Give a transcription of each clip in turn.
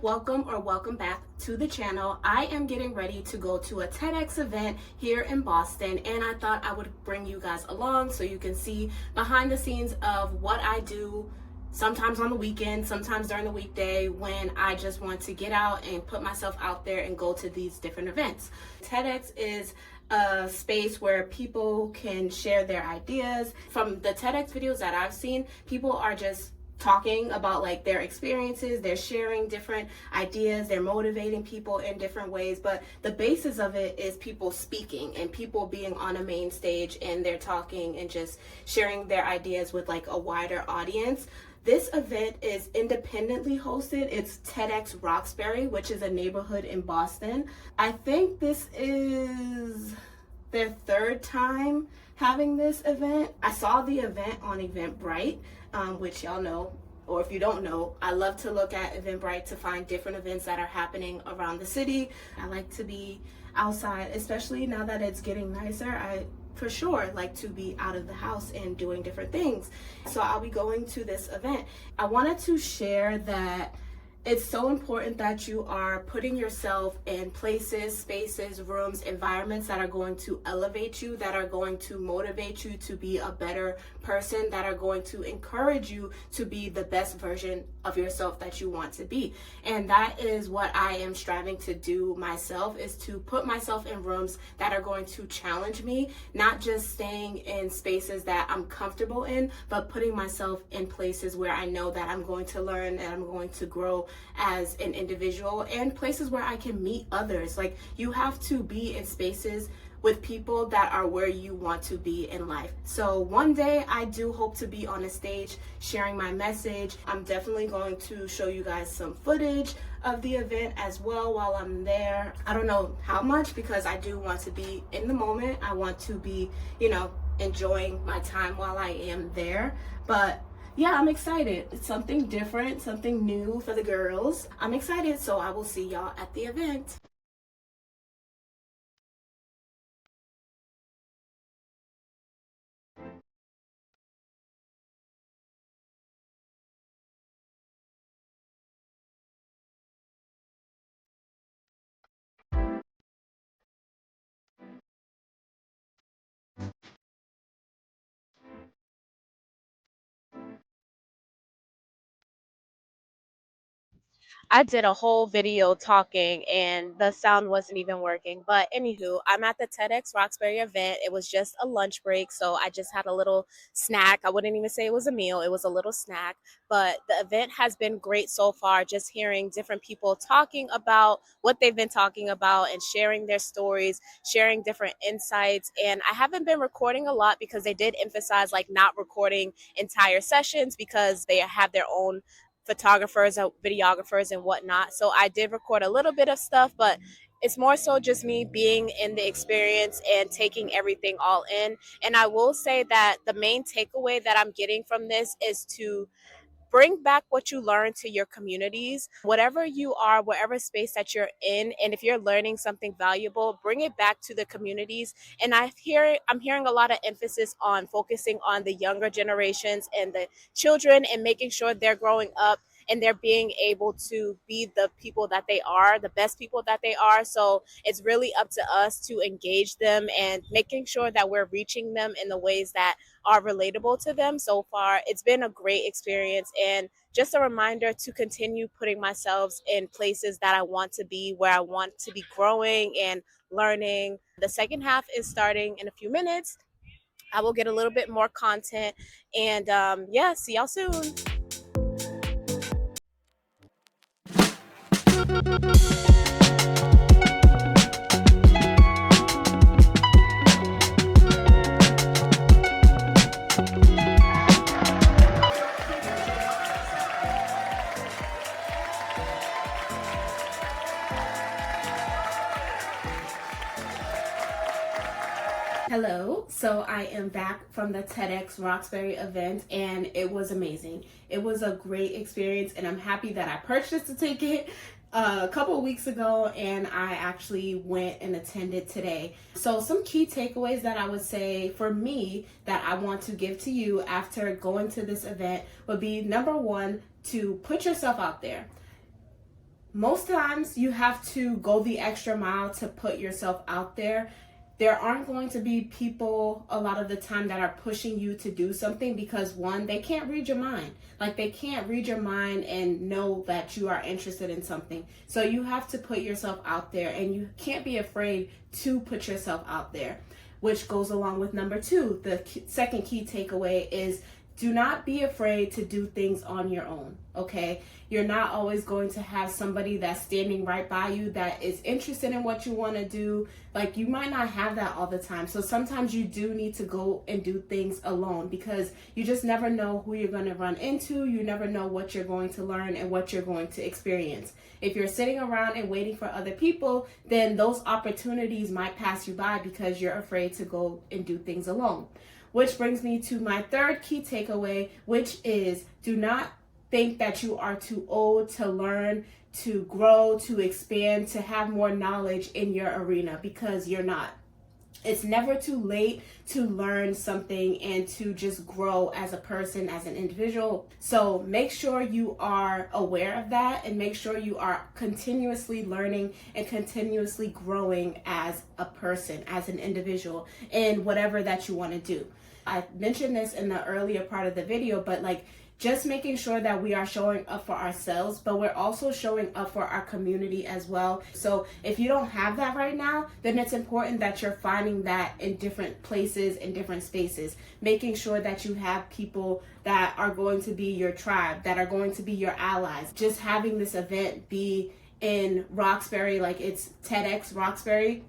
Welcome back to the channel. I am getting ready to go to a TEDx event here in Boston, and I thought I would bring you guys along so you can see behind the scenes of what I do, sometimes on the weekend, sometimes during the weekday, when I just want to get out and put myself out there and go to these different events. TEDx is a space where people can share their ideas. From the TEDx videos that I've seen, people are just talking about like their experiences, they're sharing different ideas, they're motivating people in different ways, but the basis of it is people speaking and people being on a main stage, and they're talking and just sharing their ideas with like a wider audience. This event is independently hosted. It's TEDx Roxbury, which is a neighborhood in Boston. I think this is their third time having this event. I saw the event on Eventbrite, which y'all know, or if you don't know, I love to look at Eventbrite to find different events that are happening around the city. I like to be outside, especially now that it's getting nicer. I for sure like to be out of the house and doing different things. So I'll be going to this event. I wanted to share that it's so important that you are putting yourself in places, spaces, rooms, environments that are going to elevate you, that are going to motivate you to be a better person, that are going to encourage you to be the best version of yourself that you want to be. And that is what I am striving to do myself, is to put myself in rooms that are going to challenge me, not just staying in spaces that I'm comfortable in, but putting myself in places where I know that I'm going to learn and I'm going to grow as an individual, and places where I can meet others. Like, you have to be in spaces with people that are where you want to be in life. So one day I do hope to be on a stage sharing my message. I'm definitely going to show you guys some footage of the event as well while I'm there. I don't know how much, because I do want to be in the moment. I want to be, enjoying my time while I am there. But yeah, I'm excited. It's something different, something new for the girls. I'm excited, so I will see y'all at the event. I did a whole video talking and the sound wasn't even working. But anywho, I'm at the TEDx Roxbury event. It was just a lunch break, so I just had a little snack. I wouldn't even say it was a meal, it was a little snack. But the event has been great so far, just hearing different people talking about what they've been talking about and sharing their stories, sharing different insights. And I haven't been recording a lot because they did emphasize like not recording entire sessions because they have their own photographers or videographers and whatnot. So I did record a little bit of stuff, but it's more so just me being in the experience and taking everything all in. And I will say that the main takeaway that I'm getting from this is to bring back what you learned to your communities, whatever you are, whatever space that you're in. And if you're learning something valuable, bring it back to the communities. And I'm hearing a lot of emphasis on focusing on the younger generations and the children, and making sure they're growing up and they're being able to be the people that they are, the best people that they are. So it's really up to us to engage them and making sure that we're reaching them in the ways that are relatable to them. So far, it's been a great experience, and just a reminder to continue putting myself in places that I want to be, where I want to be growing and learning. The second half is starting in a few minutes. I will get a little bit more content, and yeah, see y'all soon. Hello, so I am back from the TEDx Roxbury event, and it was amazing. It was a great experience, and I'm happy that I purchased a ticket a couple of weeks ago, and I actually went and attended today. So some key takeaways that I would say for me that I want to give to you after going to this event would be, number one, to put yourself out there. Most times you have to go the extra mile to put yourself out there. There aren't going to be people a lot of the time that are pushing you to do something because, one, they can't read your mind. Like, they can't read your mind and know that you are interested in something. So you have to put yourself out there, and you can't be afraid to put yourself out there, which goes along with number 2. The second key takeaway is do not be afraid to do things on your own, okay? You're not always going to have somebody that's standing right by you that is interested in what you want to do. Like, you might not have that all the time. So sometimes you do need to go and do things alone because you just never know who you're going to run into. You never know what you're going to learn and what you're going to experience. If you're sitting around and waiting for other people, then those opportunities might pass you by because you're afraid to go and do things alone. Which brings me to my third key takeaway, which is do not think that you are too old to learn, to grow, to expand, to have more knowledge in your arena, because you're not. It's never too late to learn something and to just grow as a person, as an individual. So make sure you are aware of that and make sure you are continuously learning and continuously growing as a person, as an individual, in whatever that you want to do. I mentioned this in the earlier part of the video, but like, just making sure that we are showing up for ourselves, but we're also showing up for our community as well. So if you don't have that right now, then it's important that you're finding that in different places, in different spaces, making sure that you have people that are going to be your tribe, that are going to be your allies. Just having this event be in Roxbury, like it's TEDx Roxbury,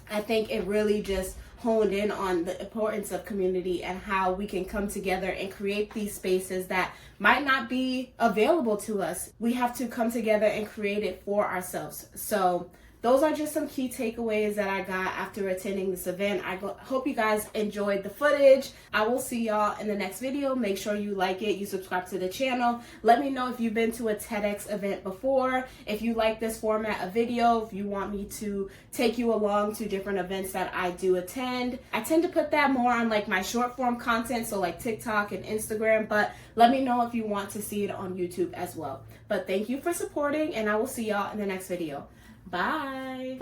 I think it really just honed in on the importance of community and how we can come together and create these spaces that might not be available to us. We have to come together and create it for ourselves. So those are just some key takeaways that I got after attending this event. I hope you guys enjoyed the footage. I will see y'all in the next video. Make sure you like it, you subscribe to the channel. Let me know if you've been to a TEDx event before, if you like this format of video, if you want me to take you along to different events that I do attend. I tend to put that more on like my short form content, so like TikTok and Instagram, but let me know if you want to see it on YouTube as well. But thank you for supporting, and I will see y'all in the next video. Bye.